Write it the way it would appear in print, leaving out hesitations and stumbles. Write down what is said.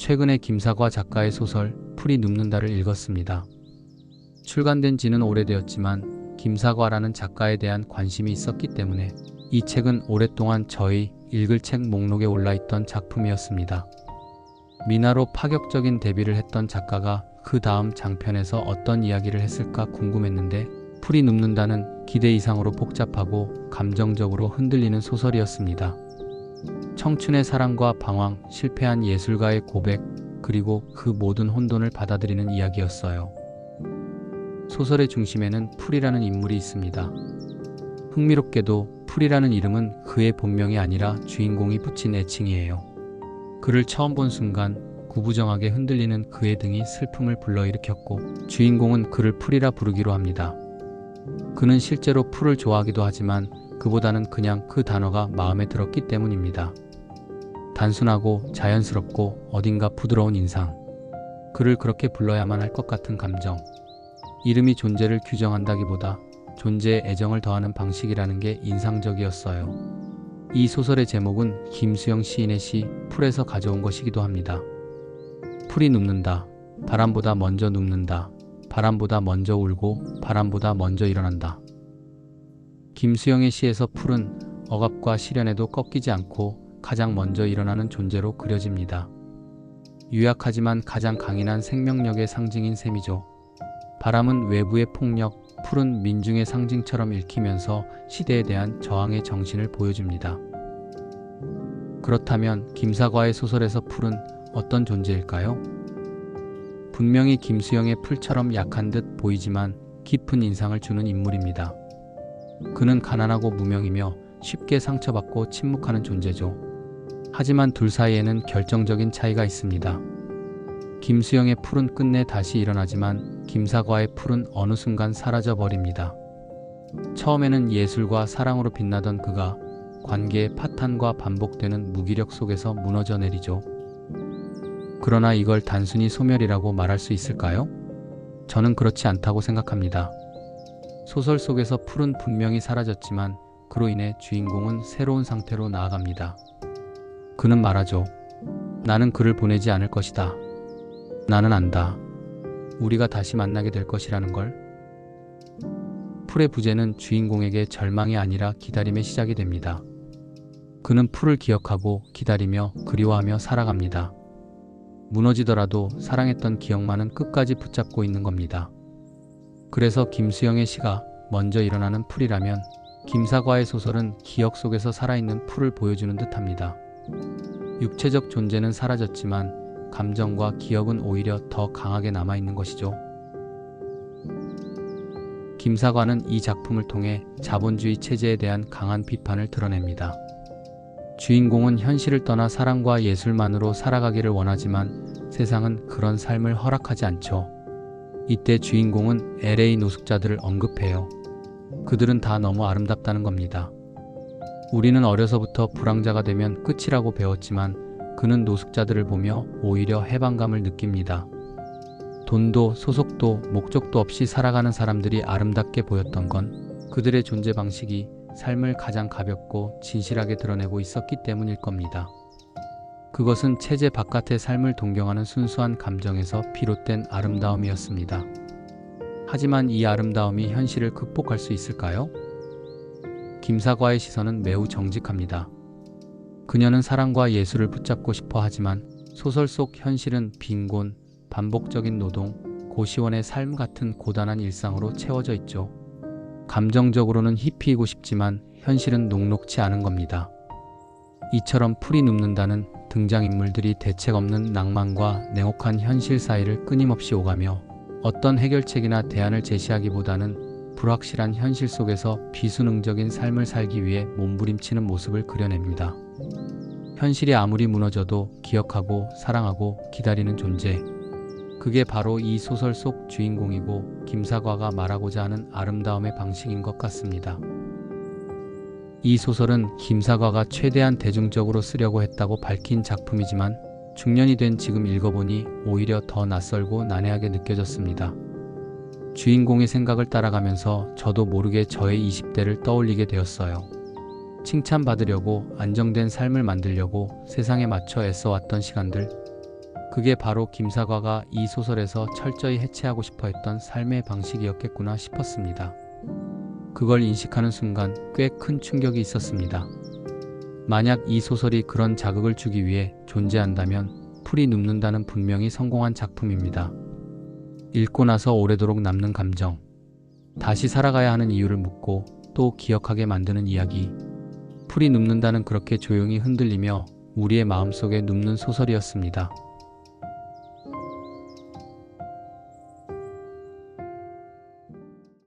최근에 김사과 작가의 소설 풀이 눕는다를 읽었습니다. 출간된 지는 오래되었지만 김사과라는 작가에 대한 관심이 있었기 때문에 이 책은 오랫동안 저의 읽을 책 목록에 올라있던 작품이었습니다. 미나로 파격적인 데뷔를 했던 작가가 그 다음 장편에서 어떤 이야기를 했을까 궁금했는데 풀이 눕는다는 기대 이상으로 복잡하고 감정적으로 흔들리는 소설이었습니다. 청춘의 사랑과 방황, 실패한 예술가의 고백, 그리고 그 모든 혼돈을 받아들이는 이야기였어요. 소설의 중심에는 풀이라는 인물이 있습니다. 흥미롭게도 풀이라는 이름은 그의 본명이 아니라 주인공이 붙인 애칭이에요. 그를 처음 본 순간 구부정하게 흔들리는 그의 등이 슬픔을 불러일으켰고 주인공은 그를 풀이라 부르기로 합니다. 그는 실제로 풀을 좋아하기도 하지만 그보다는 그냥 그 단어가 마음에 들었기 때문입니다. 단순하고 자연스럽고 어딘가 부드러운 인상. 그를 그렇게 불러야만 할 것 같은 감정. 이름이 존재를 규정한다기보다 존재에 애정을 더하는 방식이라는 게 인상적이었어요. 이 소설의 제목은 김수영 시인의 시 풀에서 가져온 것이기도 합니다. 풀이 눕는다. 바람보다 먼저 눕는다. 바람보다 먼저 울고 바람보다 먼저 일어난다. 김수영의 시에서 풀은 억압과 시련에도 꺾이지 않고 가장 먼저 일어나는 존재로 그려집니다. 유약하지만 가장 강인한 생명력의 상징인 셈이죠. 바람은 외부의 폭력, 풀은 민중의 상징처럼 읽히면서 시대에 대한 저항의 정신을 보여줍니다. 그렇다면 김사과의 소설에서 풀은 어떤 존재일까요? 분명히 김수영의 풀처럼 약한 듯 보이지만 깊은 인상을 주는 인물입니다. 그는 가난하고 무명이며 쉽게 상처받고 침묵하는 존재죠. 하지만 둘 사이에는 결정적인 차이가 있습니다. 김수영의 풀은 끝내 다시 일어나지만 김사과의 풀은 어느 순간 사라져버립니다. 처음에는 예술과 사랑으로 빛나던 그가 관계의 파탄과 반복되는 무기력 속에서 무너져 내리죠. 그러나 이걸 단순히 소멸이라고 말할 수 있을까요? 저는 그렇지 않다고 생각합니다. 소설 속에서 풀은 분명히 사라졌지만 그로 인해 주인공은 새로운 상태로 나아갑니다. 그는 말하죠. 나는 그를 보내지 않을 것이다. 나는 안다. 우리가 다시 만나게 될 것이라는 걸. 풀의 부재는 주인공에게 절망이 아니라 기다림의 시작이 됩니다. 그는 풀을 기억하고 기다리며 그리워하며 살아갑니다. 무너지더라도 사랑했던 기억만은 끝까지 붙잡고 있는 겁니다. 그래서 김수영의 시가 먼저 일어나는 풀이라면 김사과의 소설은 기억 속에서 살아있는 풀을 보여주는 듯합니다. 육체적 존재는 사라졌지만 감정과 기억은 오히려 더 강하게 남아있는 것이죠. 김사과는 이 작품을 통해 자본주의 체제에 대한 강한 비판을 드러냅니다. 주인공은 현실을 떠나 사랑과 예술만으로 살아가기를 원하지만 세상은 그런 삶을 허락하지 않죠. 이때 주인공은 LA 노숙자들을 언급해요. 그들은 다 너무 아름답다는 겁니다. 우리는 어려서부터 불황자가 되면 끝이라고 배웠지만 그는 노숙자들을 보며 오히려 해방감을 느낍니다. 돈도 소속도 목적도 없이 살아가는 사람들이 아름답게 보였던 건 그들의 존재 방식이 삶을 가장 가볍고 진실하게 드러내고 있었기 때문일 겁니다. 그것은 체제 바깥의 삶을 동경하는 순수한 감정에서 비롯된 아름다움이었습니다. 하지만 이 아름다움이 현실을 극복할 수 있을까요? 김사과의 시선은 매우 정직합니다. 그녀는 사랑과 예술을 붙잡고 싶어 하지만 소설 속 현실은 빈곤, 반복적인 노동, 고시원의 삶 같은 고단한 일상으로 채워져 있죠. 감정적으로는 히피이고 싶지만 현실은 녹록치 않은 겁니다. 이처럼 풀이 눕는다는 등장인물들이 대책 없는 낭만과 냉혹한 현실 사이를 끊임없이 오가며 어떤 해결책이나 대안을 제시하기보다는 불확실한 현실 속에서 비수능적인 삶을 살기 위해 몸부림치는 모습을 그려냅니다. 현실이 아무리 무너져도 기억하고 사랑하고 기다리는 존재. 그게 바로 이 소설 속 주인공이고 김사과가 말하고자 하는 아름다움의 방식인 것 같습니다. 이 소설은 김사과가 최대한 대중적으로 쓰려고 했다고 밝힌 작품이지만 중년이 된 지금 읽어보니 오히려 더 낯설고 난해하게 느껴졌습니다. 주인공의 생각을 따라가면서 저도 모르게 저의 20대를 떠올리게 되었어요. 칭찬받으려고 안정된 삶을 만들려고 세상에 맞춰 애써왔던 시간들. 그게 바로 김사과가 이 소설에서 철저히 해체하고 싶어 했던 삶의 방식이었겠구나 싶었습니다. 그걸 인식하는 순간 꽤 큰 충격이 있었습니다. 만약 이 소설이 그런 자극을 주기 위해 존재한다면 풀이 눕는다는 분명히 성공한 작품입니다. 읽고 나서 오래도록 남는 감정, 다시 살아가야 하는 이유를 묻고 또 기억하게 만드는 이야기. 풀이 눕는다는 그렇게 조용히 흔들리며 우리의 마음속에 눕는 소설이었습니다.